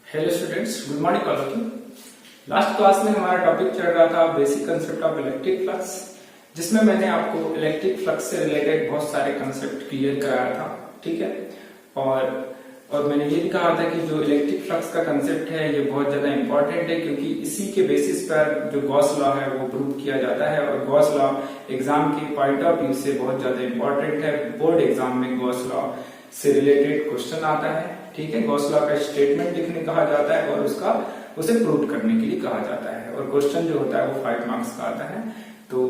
Hello students, good morning all of you. Last class में हमारा topic चल रहा था basic concept of electric flux, जिसमें मैंने आपको इलेक्ट्रिक फ्लक्स से रिलेटेड बहुत सारे कंसेप्ट क्लियर कराया था। ठीक है, और मैंने ये भी कहा था कि जो इलेक्ट्रिक फ्लक्स का कंसेप्ट है ये बहुत ज्यादा इंपॉर्टेंट है, क्योंकि इसी के बेसिस पर जो गॉस लॉ है वो प्रूव किया जाता है। और गॉस लॉ एग्जाम के पॉइंट ऑफ व्यू से बहुत ज्यादा इंपॉर्टेंट है। बोर्ड एग्जाम में गॉस लॉ से रिलेटेड क्वेश्चन आता है। ठीक है, गॉस लॉ का स्टेटमेंट लिखने कहा जाता है और उसे प्रूव करने के लिए कहा जाता है, और क्वेश्चन जो होता है वो 5 मार्क्स का आता है। तो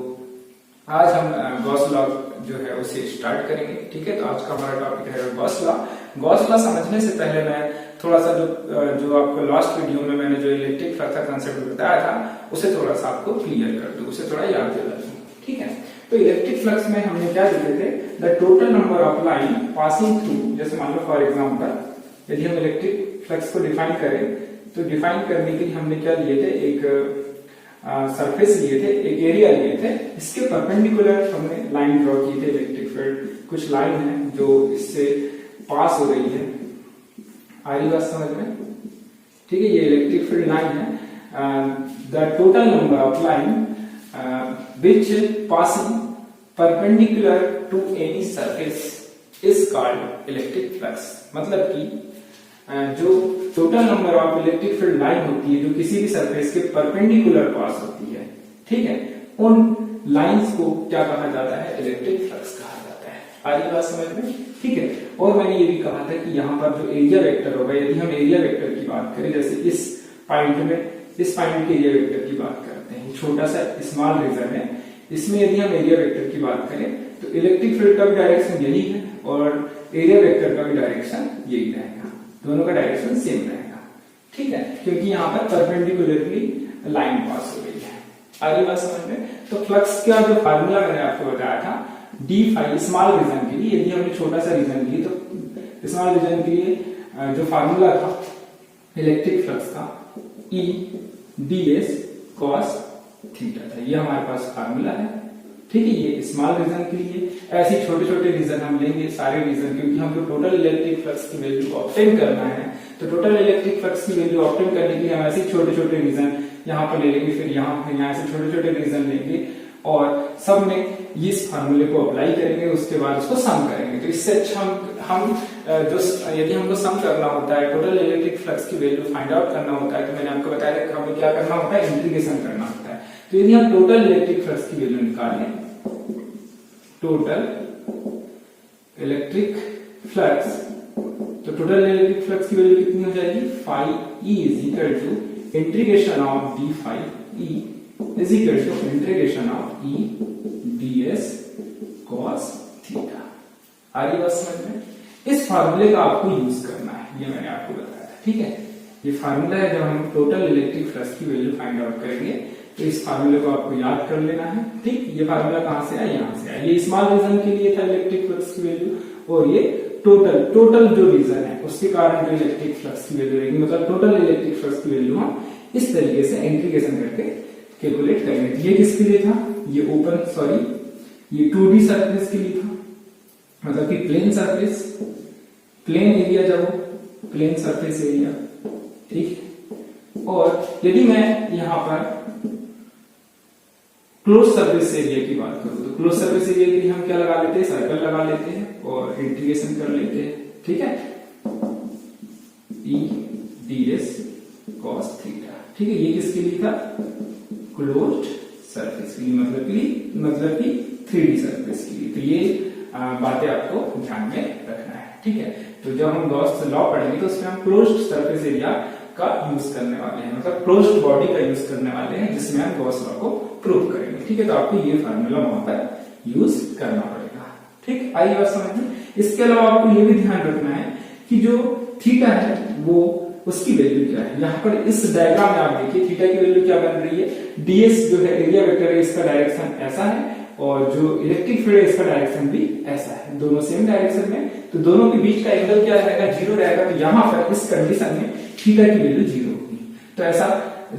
आज हम गॉस लॉ जो है उसे स्टार्ट करेंगे। ठीक है, तो आज का हमारा टॉपिक है गॉस लॉ। गॉस लॉ समझने से पहले मैं थोड़ा सा जो आपको लास्ट वीडियो में मैंने जो इलेक्ट्रिक फ्लक्स का कंसेप्ट बताया था उसे थोड़ा सा आपको क्लियर कर दूं, उसे थोड़ा याद दिला दूं। ठीक है, तो इलेक्ट्रिक फ्लक्स में हमने क्या लिखे थे, the total number of line passing through. जैसे मान लो फॉर एग्जाम्पल यदि हम इलेक्ट्रिक फ्लक्स को डिफाइन करें तो डिफाइन करने के लिए हमने क्या लिए थे, एक सरफेस लिए थे, एक एरिया लिए थे, इसके परपेंडिकुलर हमने लाइन ड्रॉ की थे इलेक्ट्रिक फील्ड। कुछ लाइन है जो इससे पास हो रही है, आ रही बात समझ में? ठीक है, ये इलेक्ट्रिक फील्ड लाइन है। The total number of line which passing perpendicular to any surface is called electric flux। मतलब कि जो total number of electric field line होती है जो किसी भी सरफेस के परपेंडिकुलर पास होती है, ठीक है, उन लाइंस को क्या कहा जाता है, इलेक्ट्रिक फ्लक्स कहा जाता है। आ रही बात समझ में? ठीक है, और मैंने ये भी कहा था कि यहाँ पर जो एरिया वेक्टर होगा, यदि हम एरिया वेक्टर की बात करें, जैसे इस पॉइंट के एरिया वेक्टर की बात करते हैं, छोटा सा स्मॉल रीजन है, इसमें यदि हम एरिया वेक्टर की बात करें तो इलेक्ट्रिक फील्ड का भी डायरेक्शन यही है और एरिया वेक्टर का भी डायरेक्शन यही रहेगा, दोनों का डायरेक्शन सेम रहेगा। ठीक है, क्योंकि यहाँ पर परपेंडिकुलरली लाइन पास हो रही है। आगे बात समझ में? तो फ्लक्स का जो फार्मूला मैंने आपको बताया था, डी फाई स्मॉल रीजन के लिए, यदि हमने छोटा सा रीजन लिए तो स्मॉल रीजन के लिए जो फार्मूला था इलेक्ट्रिक फ्लक्स का, E D S cos theta था, ये हमारे पास फार्मूला है। ठीक है, ये स्मॉल रीजन के लिए। ऐसे छोटे छोटे रीजन हम लेंगे, सारे रीजन, क्योंकि हमको टोटल इलेक्ट्रिक फ्लक्स की वैल्यू ऑब्टेन करना है। तो टोटल इलेक्ट्रिक फ्लक्स की वैल्यू ऑब्टेन करने के लिए हम ऐसे छोटे छोटे रीजन यहाँ पर ले लेंगे, फिर यहाँ से छोटे छोटे रीजन लेंगे और सब में इस फार्मूले को अप्लाई करेंगे, उसके बाद उसको सम करेंगे। तो इससे अच्छा हम जो यदि हमको सम करना होता है, टोटल इलेक्ट्रिक फ्लक्स की वैल्यू फाइंड आउट करना होता है, तो मैंने आपको बताया कि हमें क्या करना होता है, इंटीग्रेशन करना होता है। तो यदि हम टोटल इलेक्ट्रिक फ्लक्स की वैल्यू निकालें, टोटल इलेक्ट्रिक फ्लक्स, तो टोटल इलेक्ट्रिक फ्लक्स की वैल्यू कितनी हो जाएगी, phi E is equal to integration of D phi E is equal to integration of E D S cos theta. आ रही बात समझ में? इस फार्मूले का आपको यूज करना है, ये मैंने आपको बताया था। ठीक है, ये फार्मूला है जब हम टोटल इलेक्ट्रिक फ्लक्स की वैल्यू फाइंड आउट करेंगे, तो इस फार्मूले को आपको याद कर लेना है। ठीक, ये फार्मूला कहां से आया, यहां से आया। ये स्मॉल रीजन के लिए था इलेक्ट्रिक फ्लक्स की वैल्यू, और ये टोटल जो रीजन है उसके कारण जो इलेक्ट्रिक फ्लक्स की वैल्यू रहेगी, मतलब टोटल इलेक्ट्रिक फ्लक्स की वैल्यू हम इस तरीके से इंटीग्रेशन करके कैलकुलेट करेंगे। ये किसके लिए था, ये 2D सरफेस के लिए था, मतलब कि प्लेन सरफेस, प्लेन एरिया, जब प्लेन सरफेस एरिया। ठीक, और यदि मैं यहां पर क्लोज सरफेस एरिया की बात करूं तो क्लोज सरफेस एरिया के लिए हम क्या लगा लेते हैं, सर्कल लगा लेते हैं और इंटीग्रेशन कर लेते हैं। ठीक है, E D S cos theta. ठीक है, ये किसके लिए था, क्लोज्ड सरफेस के लिए, मतलब कि 3D सरफेस के लिए। तो ये बातें आपको ध्यान में रखना है। ठीक है, तो जब हम गॉस लॉ पढ़ेंगे तो उसमें हम क्लोज्ड सरफेस एरिया का यूज करने वाले हैं, मतलब क्लोज्ड बॉडी का यूज करने वाले हैं, जिसमें हम गॉस लॉ को प्रूव करेंगे। ठीक है, तो आपको ये फार्मूला वहां पर यूज करना पड़ेगा। ठीक, आइए बात समझ में। इसके अलावा आपको ये भी ध्यान रखना है कि जो थीटा है वो उसकी वैल्यू क्या है। यहाँ पर इस डायग्राम में आप देखिए थीटा की वैल्यू क्या बन रही है, डीएस जो है एरिया वेक्टर है, इसका डायरेक्शन ऐसा है, और जो इलेक्ट्रिक फील्ड है इसका डायरेक्शन भी ऐसा है, दोनों सेम डायरेक्शन में। तो दोनों के बीच का एंगल क्या रहेगा, 0 रहेगा। तो यहाँ पर इस कंडीशन में थीटा की वैल्यू 0 होगी। तो ऐसा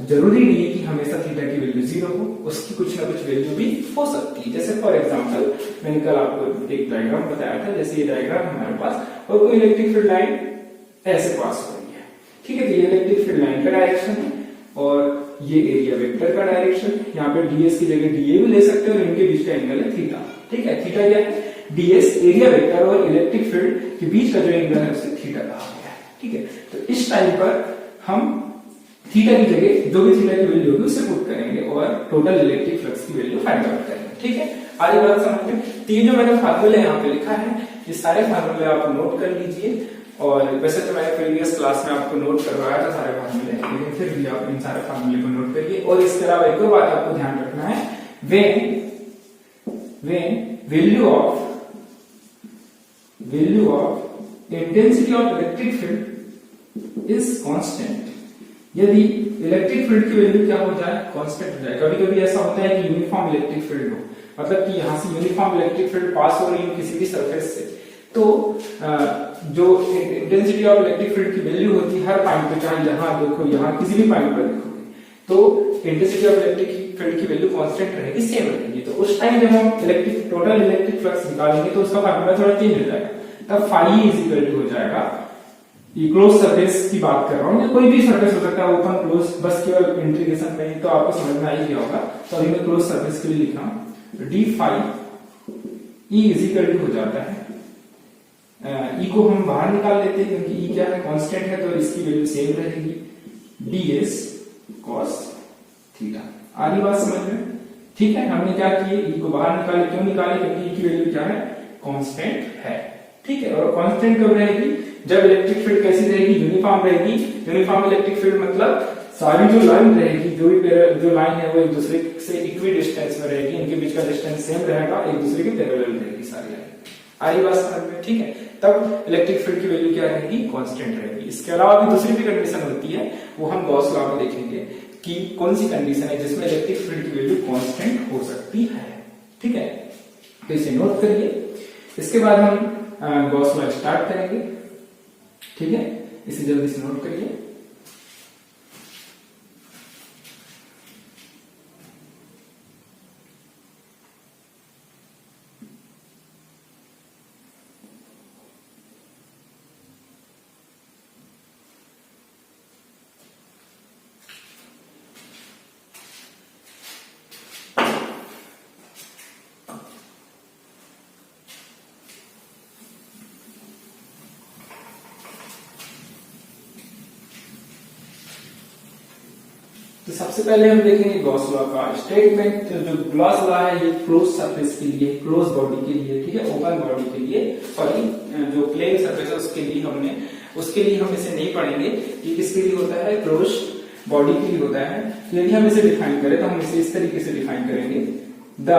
जरूरी नहीं है कि हमेशा थीटा की वैल्यू 0 हो, उसकी कुछ ना कुछ वैल्यू भी हो सकती है। जैसे फॉर एग्जांपल मैंने कल आपको एक डायग्राम बताया था, जैसे ये डायग्राम हमारे पास, और कोई इलेक्ट्रिक फील्ड लाइन ऐसे पास हो रही है। ठीक है, तो ये इलेक्ट्रिक फील्ड लाइन का डायरेक्शन है और ये एरिया वेक्टर का डायरेक्शन। यहाँ पे डीएस की जगह डीए भी ले सकते हैं और इनके बीच का एंगल है थीटा। ठीक है, थीटा क्या है, डीएस एरिया वेक्टर और इलेक्ट्रिक फील्ड के बीच का जो एंगल है उसे थीटा कहा गया है। ठीक है, तो इस टाइम पर हम थीटा की जगह जो भी थीटा की वैल्यू होगी उसे पुट करेंगे और टोटल इलेक्ट्रिक फ्लक्स की वैल्यू फाइंड आउट करेंगे। ठीक है, आगे बात समझ में। तो ये जो मैंने फार्मूले यहाँ पे लिखा है, ये सारे फार्मूले आप नोट कर लीजिए। और वैसे तो मैंने प्रीवियस क्लास में आपको नोट करवाया था सारे फार्मूले, लेकिन फिर भी आप इन सारे फार्मूले को नोट करिए। और इसके अलावा एक और बात आपको ध्यान रखना है, when value of intensity of electric field is constant, यदि इलेक्ट्रिक फील्ड की वैल्यू क्या हो जाए, कांस्टेंट हो जाए। कभी कभी ऐसा होता है कि यूनिफॉर्म इलेक्ट्रिक फील्ड हो, मतलब कि यहां से यूनिफॉर्म इलेक्ट्रिक फील्ड पास हो रही हो किसी भी सरफेस से, तो जो इंटेंसिटी ऑफ इलेक्ट्रिक फील्ड की वैल्यू होती है हर पॉइंट पे, चाहे यहां देखो यहां किसी भी पॉइंट पर देखोगे, तो इंटेंसिटी ऑफ इलेक्ट्रिक फील्ड की वैल्यू कांस्टेंट रहेगी, सेम रहेगी। तो उस टाइम जब हम टोटल इलेक्ट्रिक फ्लक्स निकालेंगे तो उसका फार्मूला थोड़ा चेंज हो जाएगा। तब फाई इज इक्वल टू हो जाएगा, ये क्लोज सरफेस की बात कर रहा हूँ, कोई भी सरफेस हो सकता है, ओपन क्लोज, बस केवल इंटीग्रेशन में तो आपको समझ में आ ही गया होगा। तो अभी मैं क्लोज सरफेस के लिए लिख रहा हूं, d phi E is equal to हो जाता है, ई को हम बाहर निकाल लेते हैं क्योंकि ई क्या है, कांस्टेंट है, तो इसकी वैल्यू सेम रहेगी, डी एस कॉस थीटा। आधी बात समझ में? ठीक है, हमने क्या किए, ई को बाहर निकाले, क्यों निकाले, क्योंकि ई की वैल्यू क्या है, कांस्टेंट है। ठीक है, और कांस्टेंट कब रहेगी, जब इलेक्ट्रिक फील्ड कैसी रहेगी, यूनिफॉर्म रहेगी। यूनिफॉर्म इलेक्ट्रिक फील्ड मतलब सारी जो लाइन रहेगी, जो लाइन है वो एक दूसरे से इक्वी डिस्टेंस में रहेगी, इनके बीच का डिस्टेंस सेम रहेगा, एक दूसरे के पैरेलल रहेगी सारी लाइन। आई बात समझ में? ठीक है, तब इलेक्ट्रिक फील्ड की वैल्यू क्या रहेगी, कांस्टेंट रहेगी। इसके अलावा भी दूसरी भी कंडीशन होती है, वो हम गॉस लॉ में देखेंगे कि कौन सी कंडीशन है जिसमें इलेक्ट्रिक फील्ड की वैल्यू कांस्टेंट हो सकती है। ठीक है, तो इसे नोट करिए। इसके बाद हम गॉस लॉ स्टार्ट करेंगे। ठीक है, इसे जल्दी से नोट करिए। तो सबसे पहले हम देखेंगे गॉस लॉ का स्टेटमेंट। जो गॉस लॉ है ये क्लोज सरफेस के लिए, क्लोज बॉडी के लिए, ठीक है, ओपन बॉडी के लिए, सॉरी जो प्लेन सरफेस है उसके लिए हम इसे नहीं पढ़ेंगे। ये किसके लिए होता है, क्लोज बॉडी के लिए होता है। तो यदि हम इसे डिफाइन करें तो हम इसे इस तरीके से डिफाइन करेंगे, the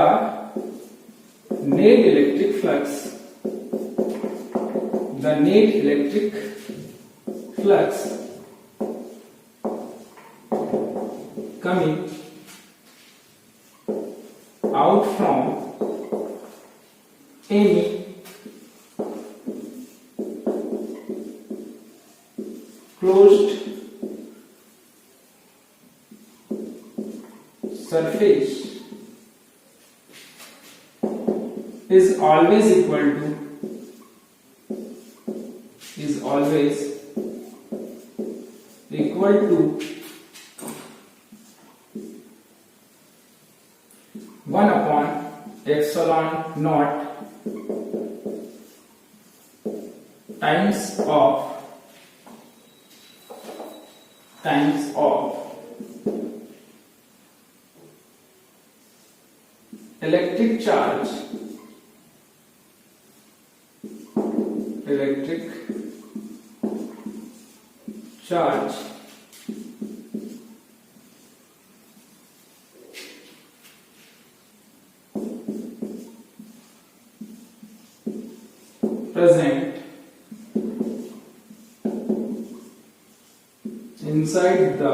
net electric flux coming out from any closed surface is always equal to 1 upon epsilon naught times of electric charge present inside the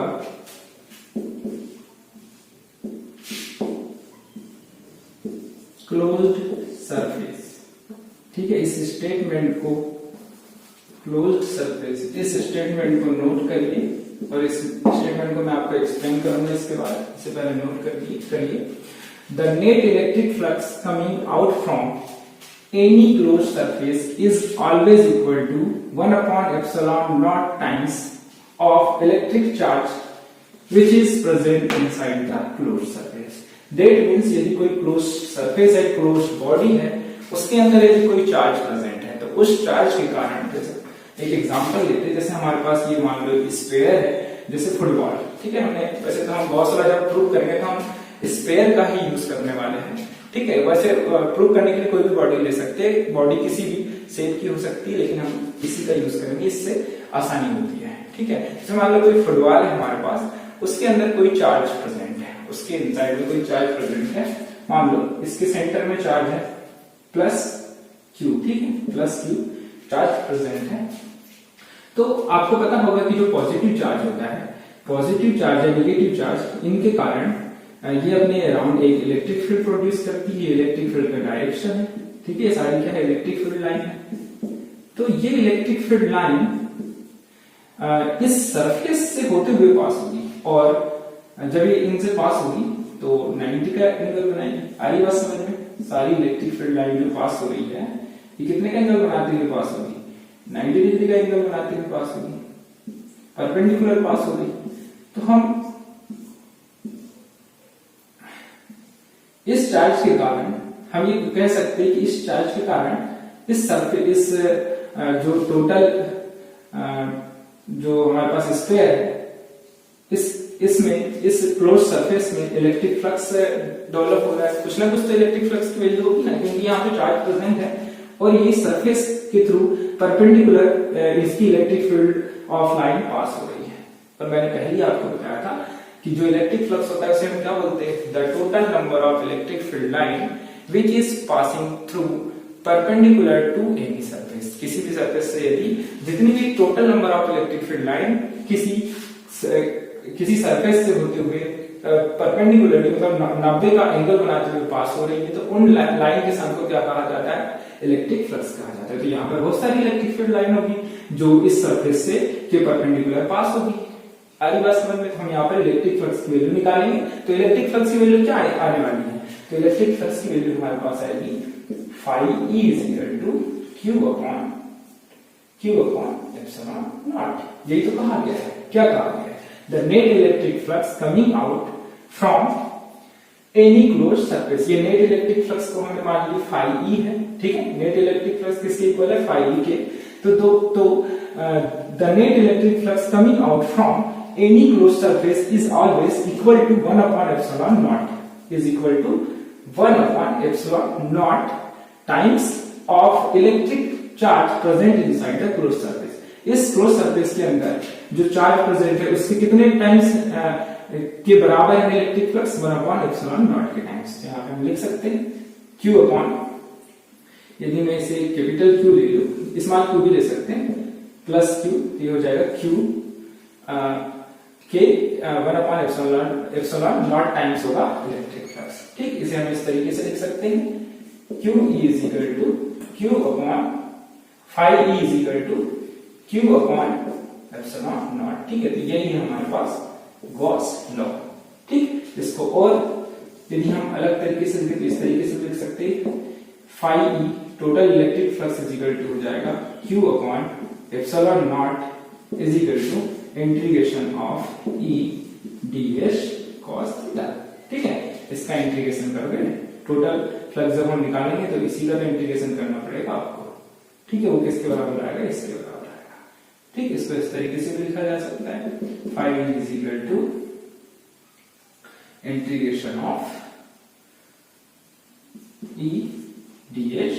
closed surface। ठीक है, इस स्टेटमेंट को क्लोज्ड सरफेस, इस स्टेटमेंट को note करिए और इस statement को मैं आपको एक्सप्लेन करूंगा इसके बाद। इससे पहले नोट करिए, the net electric flux coming out from any closed surface is always equal to 1 upon epsilon naught times of electric charge which is present inside the closed surface. That means यदि कोई closed surface है, closed body है, उसके अंदर यदि कोई charge present है तो उस चार्ज के कारण, जैसे एक एग्जांपल लेते हैं, जैसे हमारे पास ये मान लो स्फीयर है, जैसे फुटबॉल, ठीक है। हमने वैसे तो हम बहुत सारा जब प्रूव करेंगे तो हम स्फीयर का ही यूज करने वाले हैं, ठीक है। वैसे प्रूव करने के लिए कोई भी बॉडी ले सकते हैं, बॉडी किसी भी शेप की हो सकती है, लेकिन हम इसी का यूज करेंगे, इससे आसानी होती है, ठीक है। जैसे मान लो कोई फुटबॉल है हमारे पास, उसके अंदर कोई चार्ज प्रेजेंट है, उसके इनसाइड में कोई चार्ज प्रेजेंट है, मान लो इसके सेंटर में चार्ज है प्लस क्यू, ठीक है, प्लस क्यू चार्ज प्रेजेंट है। तो आपको पता होगा कि जो पॉजिटिव चार्ज होता है, पॉजिटिव चार्ज या नेगेटिव चार्ज, इनके कारण ये अपने अराउंड एक इलेक्ट्रिक फील्ड प्रोड्यूस करती है। इलेक्ट्रिक फील्ड का डायरेक्शन है, ठीक है, सारी क्या है, इलेक्ट्रिक फील्ड लाइन है। तो ये इलेक्ट्रिक फील्ड लाइन इस सरफेस से होते हुए पास होगी, और जब ये इनसे पास होगी तो 90 का एंगल बनाएगी। आई बात समझ में? सारी इलेक्ट्रिक फील्ड लाइन जो पास हो रही है, ये कितने का एंगल बनाते हुए पास होगी? 90 डिग्री का एंगल बनाते हुए पास होगी, परपेंडिकुलर पास होगी। तो हम इस चार्ज के कारण हम ये कह सकते हैं कि इस चार्ज के कारण इस सरफेस, जो टोटल जो हमारे पास स्फीयर है, इसमें इस क्लोज सरफेस में इलेक्ट्रिक फ्लक्स डेवलप हो रहा है। कुछ ना कुछ तो इलेक्ट्रिक फ्लक्स की वैल्यू होगी ना, क्योंकि यहाँ पे चार्ज प्रेजेंट है और ये सरफेस के थ्रू परपेंडिकुलर इसकी इलेक्ट्रिक फील्ड ऑफ लाइन पास हो रही है। पर मैंने पहले ही आपको बताया था कि जो इलेक्ट्रिक फ्लक्स होता है उसे हम क्या बोलते हैं? The total number of electric field line which is passing through perpendicular to any surface. किसी भी सरफेस से यदि जितनी भी total number of electric field line किसी सरफेस से होते हुए परपेंडिकुलरली, मतलब 90 का एंगल बनाते हुए पास हो रही है, तो उन लाइन के संग को क्या कहा जाता है? इलेक्ट्रिक फ्लक्स कहा जाता है। तो यहाँ पर बहुत सारी इलेक्ट्रिक फील्ड लाइन होगी जो इस सरफेस से के परपेंडिकुलर पास होगी। आगे बात समझ में? तो हम यहाँ पर इलेक्ट्रिक फ्लक्स की वैल्यू निकालेंगे। तो इलेक्ट्रिक फ्लक्स की वैल्यू क्या आने वाली है? तो इलेक्ट्रिक फ्लक्स की वैल्यू हमारे पास आएगी phi E is equal to Q upon epsilon naught। यही तो कहा गया है। क्या कहा गया है? The net electric flux coming out from any closed surface। ये नेट इलेक्ट्रिक फ्लक्स को हमने मान लिया phi E है, ठीक है। नेट इलेक्ट्रिक फ्लक्स किसके इक्वल है? phi E के। तो the net electric flux coming out from any closed surface is always equal to 1 upon epsilon naught, is equal to 1 upon epsilon naught times of electric charge present inside the closed surface। इस closed surface के अंदर जो charge present है उसके कितने times के बराबर है electric flux? 1 upon epsilon naught के टाइम्स। यहाँ पे हम लिख सकते हैं Q upon, यदि मैं इसे कैपिटल Q ले लूं, स्मॉल q भी ले सकते हैं, प्लस Q, ये हो जाएगा Q के 1 upon epsilon naught टाइम्स होगा इलेक्ट्रिक फ्लक्स, ठीक। इसे हम इस तरीके से लिख सकते हैं Q is equal to Q upon phi E is equal to Q upon epsilon naught, ठीक है। तो यही है हमारे पास गॉस लॉ, ठीक। इसको और यदि हम अलग तरीके से लिखें तो इस तरीके से लिख सकते हैं phi E total electric flux is equal to हो जाएगा Q upon epsilon naught is equal to integration of E ds cos theta, ठीक है। इसका इंटीग्रेशन करोगे, टोटल फ्लक्स जब हम निकालेंगे तो इसी का तो इंटीग्रेशन करना पड़ेगा आपको, ठीक है। वो किसके बराबर आएगा? इसके बराबर आएगा, ठीक। इसको इस तरीके से भी लिखा जा सकता है phi is equal to integration of E ds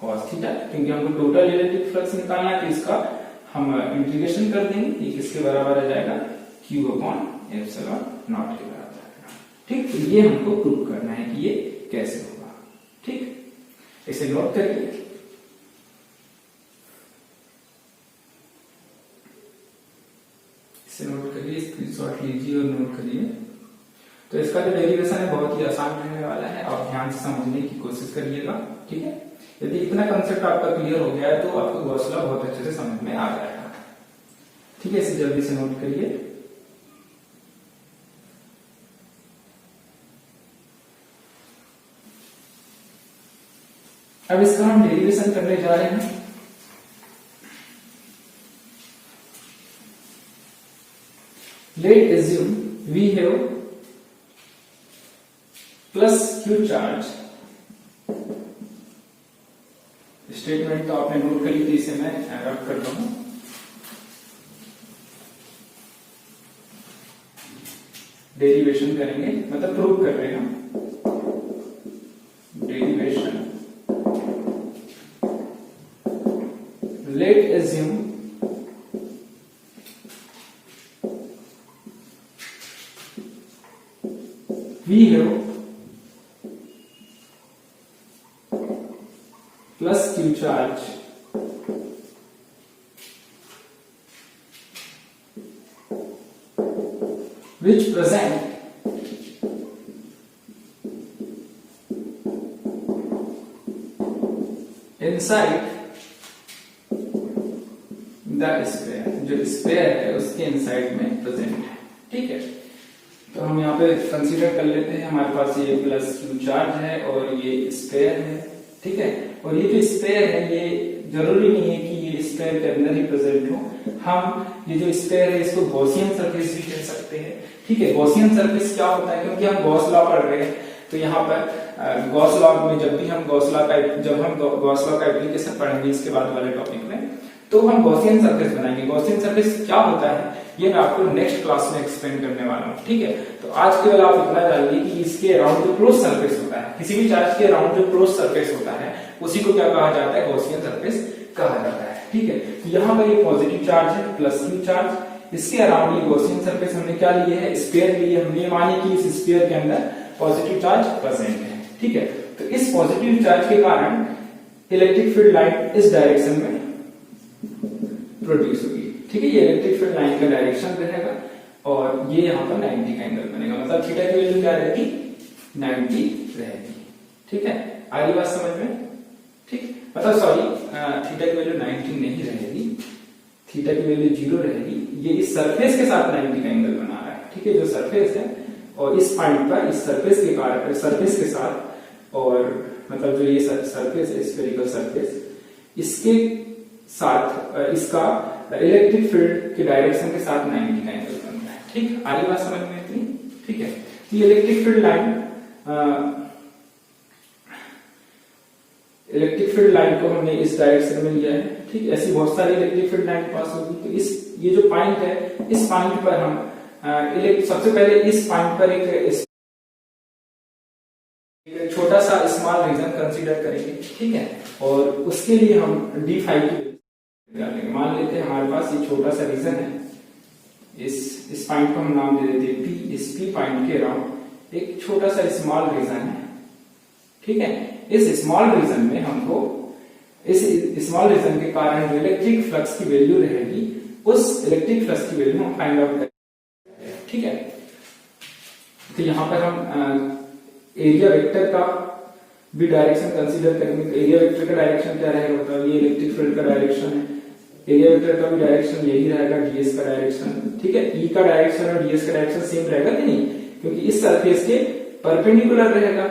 cos theta, क्योंकि हमको टोटल इलेक्ट्रिक फ्लक्स निकालना है तो इसका हम इंटीग्रेशन कर देंगे। ये किसके बराबर आ जाएगा? Q upon epsilon naught के बराबर आएगा, ठीक। तो ये हमको प्रूव करना है कि ये कैसे होगा, ठीक। इसे नोट करिए। इसे नोट करिए, स्क्रीनशॉट लीजिए और नोट करिए। तो इसका जो डेरिवेशन है बहुत ही आसान रहने वाला है, आप ध्यान से समझने की कोशिश करिएगा, ठीक है। यदि इतना कंसेप्ट आपका क्लियर हो गया है तो आपको गॉस लॉ बहुत अच्छे से समझ में आ जाएगा, ठीक है। इसे जल्दी से नोट करिए। अब इसका हम डेरिवेशन करने जा रहे हैं। Let assume we have plus Q charge. Statement तो आपने नोट कर ली थी, इसे मैं रब कर रहा हूं। डेरिवेशन करेंगे, मतलब प्रूव कर रहे हैं हम। Derivation let assume we have plus Q charge which present inside the sphere, जो स्पेयर है उसके इनसाइड में प्रेजेंट है। ठीक है, तो हम यहाँ पे कंसीडर कर लेते हैं हमारे पास ये प्लस क्यू चार्ज है और ये स्पेयर है। ठीक है, और ये जो स्पेयर है ये जरूरी नहीं है कि ये स्पेयर के अंदर ही प्रेजेंट हो। हम ये जो स्पेयर है इसको गॉसियन सरफेस भी कह सकते हैं। ठीक है, गॉसियन सरफेस क्या होता है, क्योंकि हम गॉस लॉ पढ़ रहे हैं तो यहाँ पर गॉस लॉ में जब हम गॉस लॉ का एप्लीकेशन पढ़ेंगे इसके बाद वाले टॉपिक में, तो हम गॉसियन सरफेस बनाएंगे। गॉसियन सरफेस क्या होता है ये मैं आपको नेक्स्ट क्लास में एक्सप्लेन करने वाला हूँ। ठीक है, तो आज केवल आप इतना जानिए कि इसके अराउंड जो क्लोज सरफेस होता है, किसी भी चार्ज के अराउंड जो क्लोज सरफेस होता है उसी को क्या कहा जाता है, गॉसियन सरफेस कहा जाता है। ठीक है, तो यहाँ पर ये पॉजिटिव चार्ज है प्लस क्यू चार्ज, इसके अराउंड ये गॉसियन सरफेस हमने क्या लिए है, स्फीयर लिए। हमने माने कि इस स्फीयर के अंदर पॉजिटिव चार्ज प्रेजेंट है। ठीक है, तो इस पॉजिटिव चार्ज के कारण इलेक्ट्रिक फील्ड लाइन इस डायरेक्शन में प्रोड्यूस होगी। ठीक है, ये इलेक्ट्रिक फील्ड लाइन का डायरेक्शन रहेगा और ये यहाँ पर 90 का एंगल बनेगा, मतलब थीटा की वैल्यू क्या रहेगी, 90 रहेगी। ठीक है, आ रही बात समझ में। ठीक, मतलब सॉरी, थीटा की वैल्यू 90 नहीं रहेगी, थीटा की वैल्यू 0 रहेगी। ये इस सरफेस के साथ 90 का एंगल बना रहा है। ठीक है, जो सरफेस है और इस पॉइंट पर इस सरफेस के साथ, और मतलब जो ये सरफेस है स्फेरिकल सरफेस, इसके साथ इसका इलेक्ट्रिक फील्ड के डायरेक्शन के साथ 90 का एंगल बन रहा है। ठीक, आगे बात समझ में इतनी। ठीक है, तो ये इलेक्ट्रिक फील्ड लाइन को हमने इस डायरेक्शन में लिया है। ठीक, ऐसी बहुत सारी इलेक्ट्रिक फील्ड लाइन पास होगी। तो ये जो पॉइंट है, इस पॉइंट पर हम सबसे पहले इस पॉइंट पर एक छोटा सा स्मॉल रीजन कंसीडर करेंगे। ठीक है, और उसके लिए हम d5 की डालेंगे। मान लेते हैं हमारे पास ये छोटा सा रीजन है, इस पॉइंट को हम नाम दे देते हैं P। इस P पॉइंट के अराउंड एक छोटा सा स्मॉल रीजन है। ठीक है, इस स्मॉल रीजन में हमको इस स्मॉल रीजन के कारण जो इलेक्ट्रिक फ्लक्स की वैल्यू रहेगी, उस इलेक्ट्रिक फ्लक्स की वैल्यू हम फाइंड आउट करेंगे। ठीक है, तो यहां पर हम एरिया वेक्टर का भी डायरेक्शन कंसीडर करेंगे। तो एरिया वेक्टर का डायरेक्शन क्या रहेगा, मतलब ये इलेक्ट्रिक फील्ड का डायरेक्शन है, एरिया वेक्टर का भी डायरेक्शन यही रहेगा, ds का डायरेक्शन। ठीक है, E का डायरेक्शन और ds का डायरेक्शन सेम रहेगा कि नहीं, क्योंकि इस सरफेस के परपेंडिकुलर रहेगा,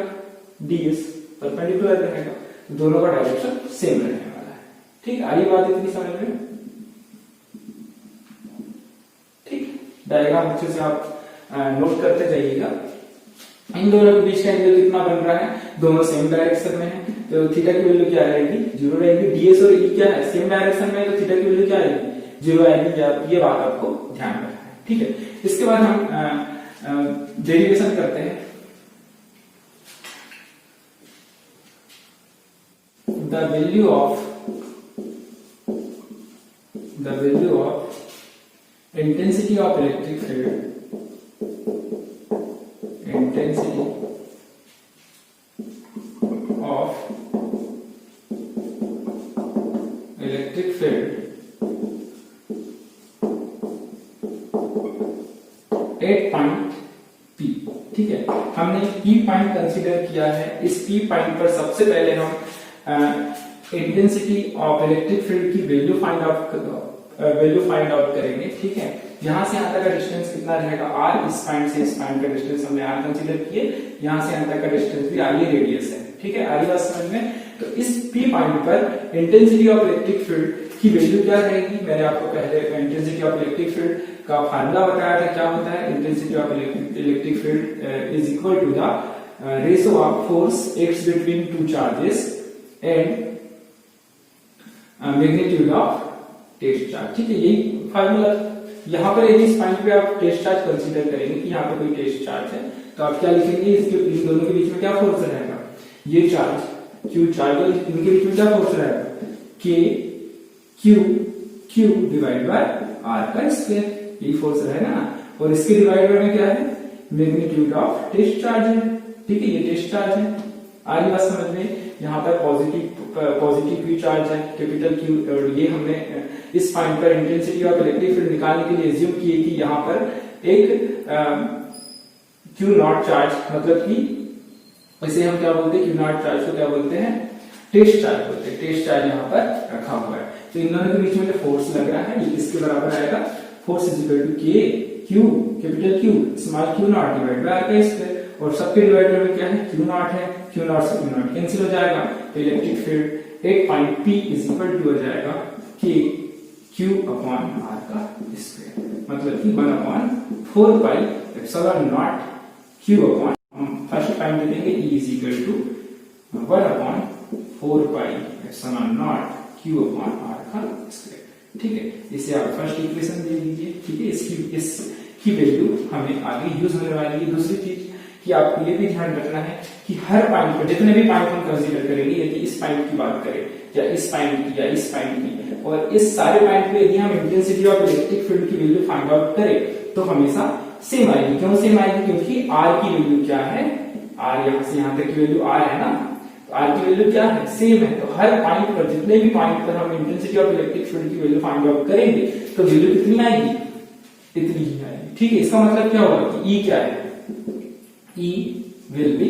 ds परपेंडिकुलर रहेगा, तो दोनों का डायरेक्शन सेम रहने वाला है। ठीक, आगे बात इतनी समझ में। ठीक, डायग्राम अच्छे से आप नोट करते जाइएगा। इन दोनों के बीच का एंगल कितना बन रहा है, दोनों सेम डायरेक्शन में है, तो थीटा की वैल्यू क्या रहेगी, 0 रहेगी। ds और e क्या है, सेम डायरेक्शन में है, तो थीटा की वैल्यू क्या आएगी, 0 आएगी। ये बात आपको ध्यान रखना है। ठीक है, इसके बाद हम डेरिवेशन करते हैं। The value of intensity of electric field, intensity of electric field at point P। ठीक है, हमने P पॉइंट कंसीडर किया है। इस P पॉइंट पर सबसे पहले हम इंटेंसिटी ऑफ इलेक्ट्रिक फील्ड की वैल्यू फाइंड आउट करेंगे। ठीक है, यहां से यहां तक का डिस्टेंस कितना रहेगा, r। इस पॉइंट से इस पॉइंट का डिस्टेंस हमने r कंसीडर किए, यहां से यहां तक का डिस्टेंस भी r, ये रेडियस है। ठीक है, आगे बात समझ में। तो इस P पॉइंट पर इंटेंसिटी ऑफ इलेक्ट्रिक फील्ड की वैल्यू क्या रहेगी, मैंने आपको पहले इंटेंसिटी ऑफ इलेक्ट्रिक फील्ड का फार्मूला बताया था, क्या होता है, intensity of electric field is equal to the ratio of force X between two charges and magnitude of test charge. ठीक है, यही फार्मूला। यहाँ पर यदि इस पॉइंट पे आप टेस्ट चार्ज कंसीडर करेंगे कि यहाँ पे कोई टेस्ट चार्ज है, तो आप क्या लिखेंगे, इसके इन दोनों के बीच में क्या फोर्स रहेगा, ये चार्ज क्यू चार्ज और इनके बीच में क्या फोर्स रहेगा, के क्यू डिवाइड बाय आर का स्क्वायर, यही फोर्स रहेगा ना। और इसके डिवाइड में क्या है, मैग्नीट्यूड ऑफ टेस्ट चार्ज है। ठीक है, ये टेस्ट चार्ज है। आगे बात समझ में, यहाँ पर पॉजिटिव क्यू चार्ज है, कैपिटल क्यू, और ये हमने इस पॉइंट पर इंटेंसिटी ऑफ इलेक्ट्रिक फील्ड निकालने के लिए एज्यूम किए कि यहाँ पर एक क्यू नॉट चार्ज, मतलब कि इसे हम क्या बोलते हैं, क्यू नॉट चार्ज को क्या बोलते हैं, टेस्ट चार्ज बोलते हैं। टेस्ट चार्ज यहाँ पर रखा हुआ है। तो इन दोनों के बीच में जो फोर्स लग रहा है ये किसके बराबर आएगा, force is equal to K Q capital Q small Q naught divide by R का स्क्वायर। और सबके डिवाइडर में क्या है, क्यू नॉट है, क्यू नॉट से क्यू नॉट कैंसिल हो जाएगा, तो इलेक्ट्रिक फील्ड एक point P is equal to हो जाएगा के क्यू अपॉन आर का स्क्वायर, मतलब कि 1/4 pi epsilon naught Q upon, हम फर्स्ट पॉइंट देंगे E is equal to 1/4 pi epsilon naught Q upon R का स्क्वायर। ठीक है, इसे आप फर्स्ट इक्वेशन दे दीजिए। ठीक है, इसकी वैल्यू हमें आगे यूज होने वाली है। दूसरी चीज कि आपको ये भी ध्यान रखना है कि हर पॉइंट पर, जितने भी पॉइंट हम कंसीडर करेंगे, यदि इस पॉइंट की बात करें या इस पॉइंट की या इस पॉइंट की, और इस सारे पॉइंट पे यदि हम इंटेंसिटी ऑफ इलेक्ट्रिक फील्ड की वैल्यू फाइंड आउट करें तो हमेशा सेम आएगी। क्यों सेम आएगी, क्योंकि आर की वैल्यू क्या है, आर यहाँ से यहाँ तक की वैल्यू आर है ना, तो आर की वैल्यू क्या है, सेम है। तो हर पॉइंट पर, जितने भी पॉइंट पर हम इंटेंसिटी ऑफ इलेक्ट्रिक फील्ड की वैल्यू फाइंड आउट करेंगे तो वैल्यू कितनी आएगी, इतनी ही आएगी। ठीक है, इसका मतलब क्या होगा कि ई क्या है, ई will be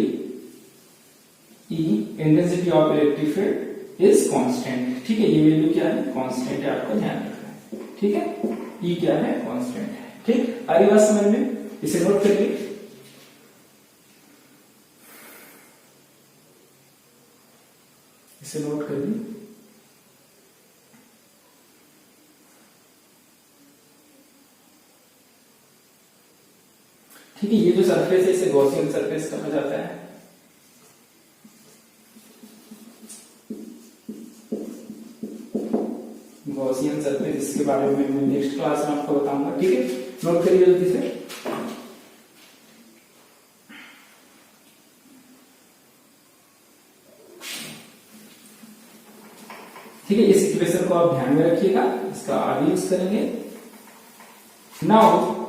E intensity of electric field is constant। ठीक है, ये वैल्यू क्या है, कांस्टेंट है, आपको ध्यान रखना है। ठीक है, E क्या है, कांस्टेंट है। ठीक, आगे बात समझ में, इसे नोट करिए। इसे नोट करिए। ठीक है, ये जो सरफेस है इसे गॉसियन सरफेस कहा जाता है। गॉसियन सरफेस, इसके बारे में मैं नेक्स्ट क्लास में आपको बताऊंगा। ठीक है, नोट करिए जल्दी से। ठीक है, इस इक्वेशन को आप ध्यान में रखिएगा, इसका आगे यूज करेंगे। Now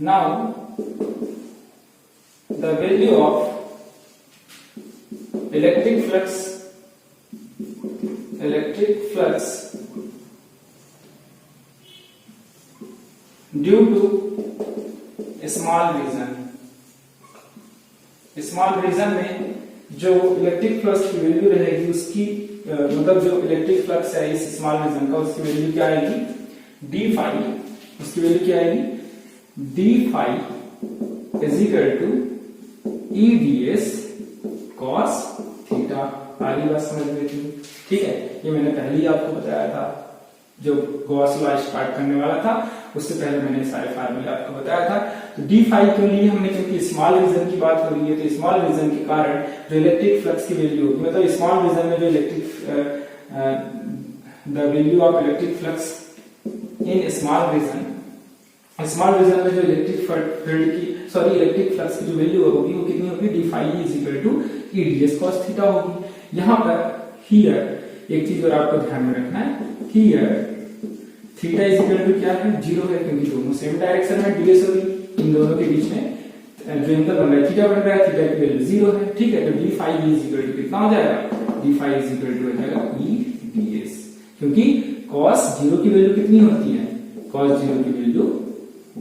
now the value of electric flux due to small region में जो इलेक्ट्रिक फ्लक्स की वैल्यू रहेगी उसकी मतलब जो इलेक्ट्रिक फ्लक्स है इस स्मॉल रीजन का, उसकी वैल्यू क्या आएगी, डी फाई। उसकी वैल्यू क्या आएगी, D phi is equal to E D S cos theta. आगे बात समझ में थी। ठीक है, ये मैंने पहले ही आपको बताया था, जो गॉस लॉ स्टार्ट करने वाला था उससे पहले मैंने सारे फार्मूले आपको बताया था। तो डी फाई क्यों लिए हमने, क्योंकि स्मॉल रीजन की बात हो रही है, तो स्मॉल रीजन के कारण जो इलेक्ट्रिक फ्लक्स की वैल्यू होगी, मतलब स्मॉल रीजन में जो electric the value of electric flux in small region में जो इलेक्ट्रिक फील्ड की इलेक्ट्रिक फ्लक्स की जो वैल्यू होगी वो कितनी होगी, d phi is equal to E D S cos theta होगी। यहाँ पर हियर एक चीज और आपको ध्यान में रखना है, here theta is equal to क्या है, 0 है, क्योंकि दोनों सेम डायरेक्शन में डीएस होगी। इन दोनों के बीच में जो एंगल बन रहा है थीटा बन रहा है, थीटा की वैल्यू 0 है। ठीक है, तो d phi is equal to कितना हो जाएगा, d phi is equal to हो जाएगा ई डी एस, क्योंकि cos 0 की वैल्यू कितनी होती है, cos 0 की वैल्यू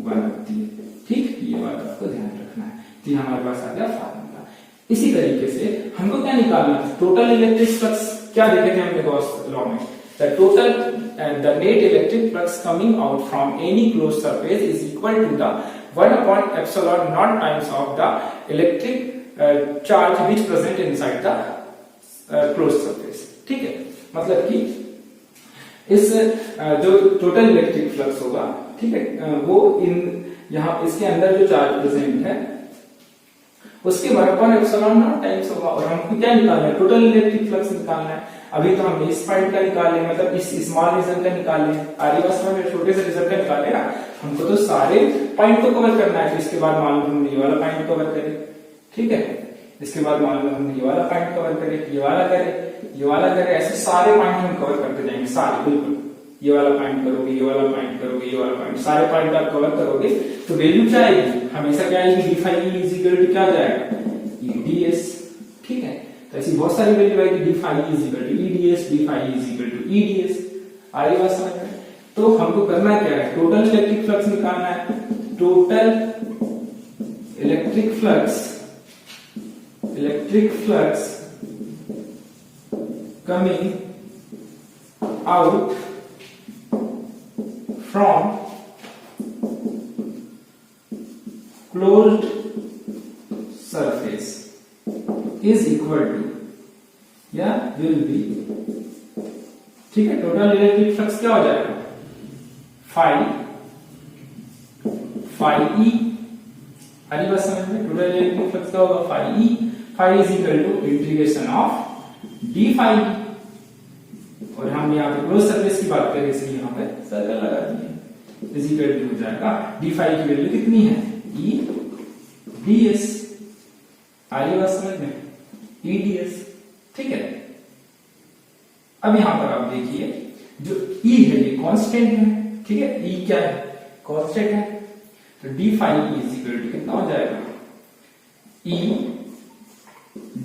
1 होती है। ठीक, ये बात आपको ध्यान रखना है। तो हमारे पास आ गया फार्मूला। इसी तरीके से हमको क्या निकालना है, टोटल इलेक्ट्रिक फ्लक्स क्या देखे थे हमने गॉस लॉ में, the net electric flux coming out from any closed surface is equal to the 1/epsilon naught times of the electric charge which present inside the close surface. ठीक है, मतलब कि इस जो टोटल इलेक्ट्रिक फ्लक्स होगा, ठीक है, वो इन यहाँ इसके अंदर जो चार्ज प्रेजेंट है उसके बराबर एप्सिलॉन नॉट टाइम्स होगा। और हमको क्या निकालना है? टोटल इलेक्ट्रिक फ्लक्स निकालना है। अभी तो हम इस पॉइंट का निकाले, मतलब इस स्मॉल रीजन का निकाले, आदिवासी में छोटे से रीजन का निकाले ना, हमको तो सारे पॉइंट को कवर करना है। तो इसके बाद मान लो हम ये वाला पॉइंट कवर करें, ठीक है, इसके बाद मान लो हम ये वाला पॉइंट कवर करें, ये वाला करें, ये वाला करें, ऐसे सारे पॉइंट हम कवर करते जाएंगे, सारे बिल्कुल। ये वाला पॉइंट करोगे, ये वाला पॉइंट करोगे, ये वाला पॉइंट, सारे पॉइंट आप कवर करोगे तो वैल्यू क्या आएगी? हमेशा क्या आएगी? D phi is equal to क्या जाएगा? ईडीएस। ठीक है, तो ऐसी बहुत सारी वैल्यू आएगी। D phi is equal to EDS, D phi is equal to EDS. आ रही बात समझ में? तो हमको करना क्या है? टोटल इलेक्ट्रिक फ्लक्स निकालना है। Total electric flux coming out from closed surface is equal to या will be, ठीक है, टोटल इलेक्ट्रिक फ्लक्स क्या हो जाएगा? Phi E. अरे बस समझ में, टोटल इलेक्ट्रिक फ्लक्स क्या होगा? Phi E. Phi is equal to integration of D phi. और हम यहाँ पे क्लोज सरफेस की बात करें इसलिए यहाँ पे सर्कल लगा दिए, इज इक्वल टू हो जाएगा डी फाई की वैल्यू कितनी है? E D S. आ रही बात समझ में? E D s. ठीक है, अब यहां पर आप देखिए जो ई है ये कांस्टेंट है, ठीक है, ई क्या है? कांस्टेंट है। तो d phi is equal to कितना हो जाएगा? E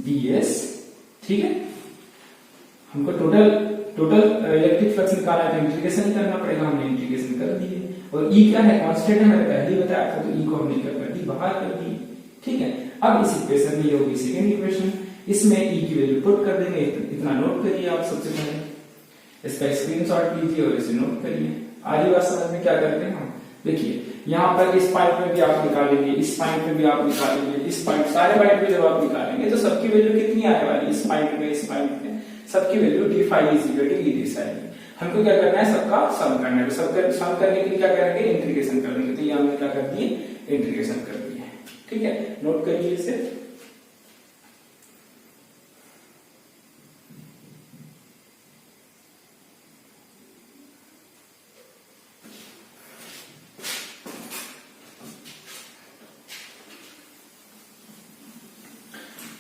D s. ठीक है, हमको टोटल इलेक्ट्रिक फ्लक्स निकालना है तो इंटीग्रेशन करना पड़ेगा, हमने इंटीग्रेशन कर दिए। और ई क्या है? कांस्टेंट है, मैंने पहले ही बताया था, तो ई को हमने क्या कर दी? बाहर कर दी। ठीक है, अब इस इक्वेशन में ये होगी सेकंड इक्वेशन, इसमें ई की वैल्यू पुट कर देंगे। इतना नोट करिए आप सबसे पहले, इसका स्क्रीनशॉट लीजिए और इसे नोट करिए। आगे बात समझ में क्या करते हैं हम? देखिए यहाँ पर इस पॉइंट में भी आप निकालेंगे, इस पॉइंट में भी आप निकालेंगे, इस पॉइंट, सारे पॉइंट में जब आप निकालेंगे तो सबकी वैल्यू कितनी आने वाली? इस पॉइंट में, इस पॉइंट में सबकी value d phi is equal to E D s आएगी। हमको क्या करना है? सबका सम करना है। सबका सम करने के लिए क्या करेंगे? इंटीग्रेशन कर देंगे। तो ये हमने क्या कर दिए? इंटीग्रेशन कर दिए। ठीक है, नोट करिए इसे।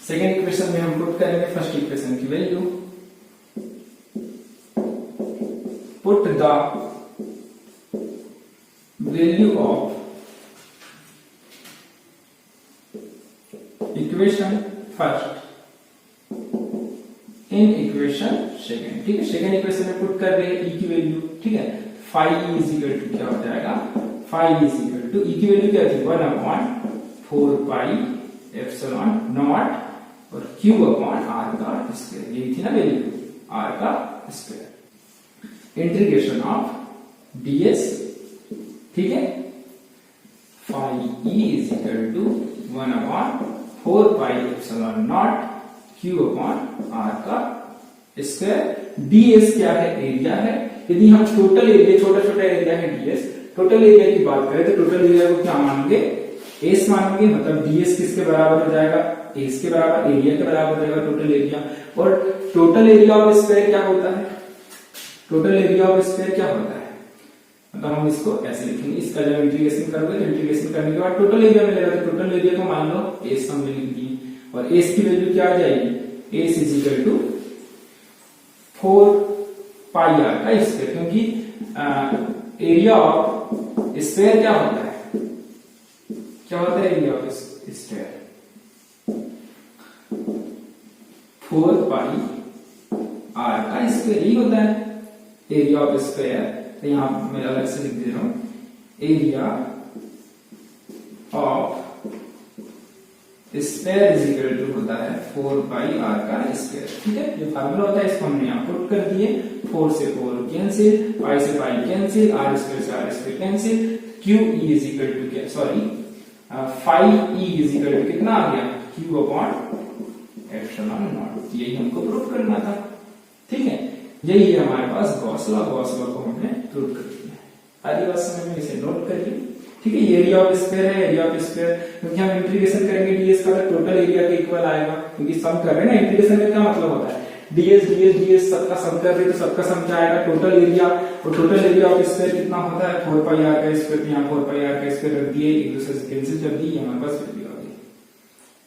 सेकेंड इक्वेशन में हम पुट करेंगे फर्स्ट इक्वेशन की value. Put the value of equation first in equation second. ठीक है, सेकेंड इक्वेशन में पुट कर रहे हैं ई की वैल्यू। ठीक है, फाई इज इक्वल टू क्या हो जाएगा? Phi is equal to E की वैल्यू क्या थी? 1/4 पाई एप्सिलॉन नॉट और Q अपॉन आर का स्क्वायर, यही थी ना वैल्यू, आर का स्क्वायर। इंटीग्रेशन ऑफ ds, ठीक है, phi E is equal to 1/4 pi epsilon naught Q upon R का स्क्वायर। ds क्या है? एरिया है। यदि हम टोटल एरिया, छोटा छोटा एरिया है ds, टोटल एरिया की बात करें तो टोटल एरिया को क्या मानेंगे? एस मानेंगे। मतलब ds किसके बराबर हो जाएगा? एस के बराबर, एरिया के बराबर हो जाएगा टोटल एरिया। और टोटल एरिया ऑफ स्क्वायर क्या होता है? टोटल एरिया ऑफ स्क्वायर क्या होता है? मतलब हम इसको ऐसे लिखेंगे, इसका जब इंटीग्रेशन करोगे तो इंटीग्रेशन करने के बाद टोटल एरिया मिलेगा। तो टोटल एरिया को मान लो एस हमने लिख दिए, और एस की वैल्यू क्या आ जाएगी? S is equal to 4 pi R का स्क्वायर, क्योंकि एरिया ऑफ स्क्वायर क्या होता है? क्या होता है area of square? 4 pi R का स्क्वायर ही होता है एरिया ऑफ स्क्वायर। तो यहां मैं अलग से लिख दे रहा हूं, area of square is equal to होता है 4 पाई आर का स्क्वायर। ठीक है, ये फार्मूला होता है, इसको हमने यहां पुट कर दिए। 4 से 4 कैंसिल, पाई से पाई कैंसिल, आर स्क्वायर से R square cancel. Q E is equal to क्या? Sorry, phi E is equal to कितना आ गया? Q upon epsilon naught. यही हमको प्रूव करना था, ठीक है। यही है हमारे पास गॉस लॉ को हमने प्रूव कर दिया। आधी बात समझ में, इसे नोट करिए, ठीक है। ये एरिया ऑफ स्फीयर है, एरिया ऑफ स्फीयर, क्योंकि हम इंटीग्रेशन करेंगे डीएस का तो टोटल एरिया के इक्वल आएगा, क्योंकि सम कर रहे हैं ना। इंटीग्रेशन में क्या मतलब होता है, डीएस सबका सम कर रहे, तो सबका सम क्या आएगा, टोटल एरिया। और टोटल एरिया ऑफ स्फीयर कितना होता है, 4 पाई आर का स्क्वायर। यहाँ 4 पाई आर का स्क्वायर रख दिए, एक दूसरे से कैंसिल कर दी, हमारे पास वैल्यू आ गई,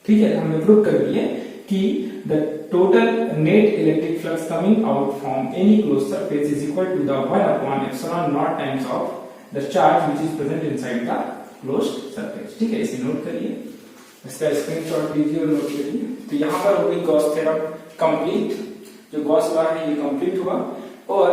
ठीक है। हमने प्रूव कर दिए कि the total net electric flux coming out from any close surface is equal to the 1 upon epsilon naught times of the charge which is present inside the closed surface, ठीक है। इसे नोट करिए, इसका screenshot लीजिए और note करिए। तो यहाँ पर हो गई गॉस थ्योरम कंप्लीट, जो गॉस लॉ है ये कंप्लीट हुआ। और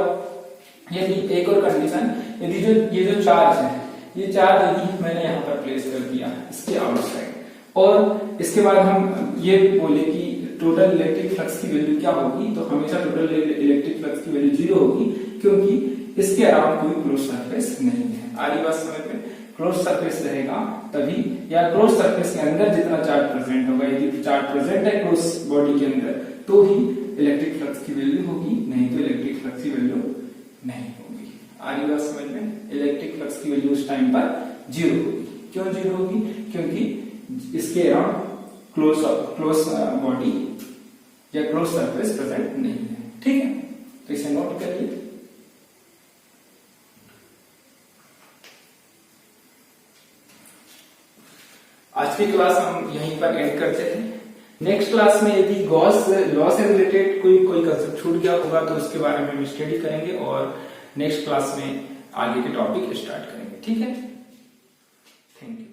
यदि एक और कंडीशन, यदि ये जो चार्ज है, ये चार्ज यदि मैंने यहाँ पर प्लेस कर दिया इसके आउटसाइड, और इसके बाद हम ये बोले कि टोटल इलेक्ट्रिक फ्लक्स की वैल्यू क्या होगी, तो हमेशा टोटल इलेक्ट्रिक फ्लक्स की वैल्यू 0 होगी, क्योंकि इसके अराउंड कोई क्लोज सरफेस नहीं है। आरी बात समझ में, क्लोज सरफेस रहेगा तभी, या क्लोज सरफेस के अंदर जितना चार्ज प्रेजेंट होगा, यदि चार्ज प्रेजेंट है क्लोज बॉडी के अंदर, तो ही इलेक्ट्रिक फ्लक्स की वैल्यू होगी, नहीं तो इलेक्ट्रिक फ्लक्स की वैल्यू नहीं होगी। आरी बात समझ में, इलेक्ट्रिक फ्लक्स की वैल्यू उस टाइम पर 0 होगी। क्यों 0 होगी, क्योंकि इसके अराउंड क्लोज बॉडी या क्लोज सरफेस प्रेजेंट नहीं है, ठीक है। तो इसे नोट करिए। आज की क्लास हम यहीं पर एंड करते हैं। नेक्स्ट क्लास में यदि गॉस लॉ से रिलेटेड कोई कंसेप्ट छूट गया होगा तो उसके बारे में हम स्टडी करेंगे, और नेक्स्ट क्लास में आगे के टॉपिक स्टार्ट करेंगे, ठीक है। Thank you.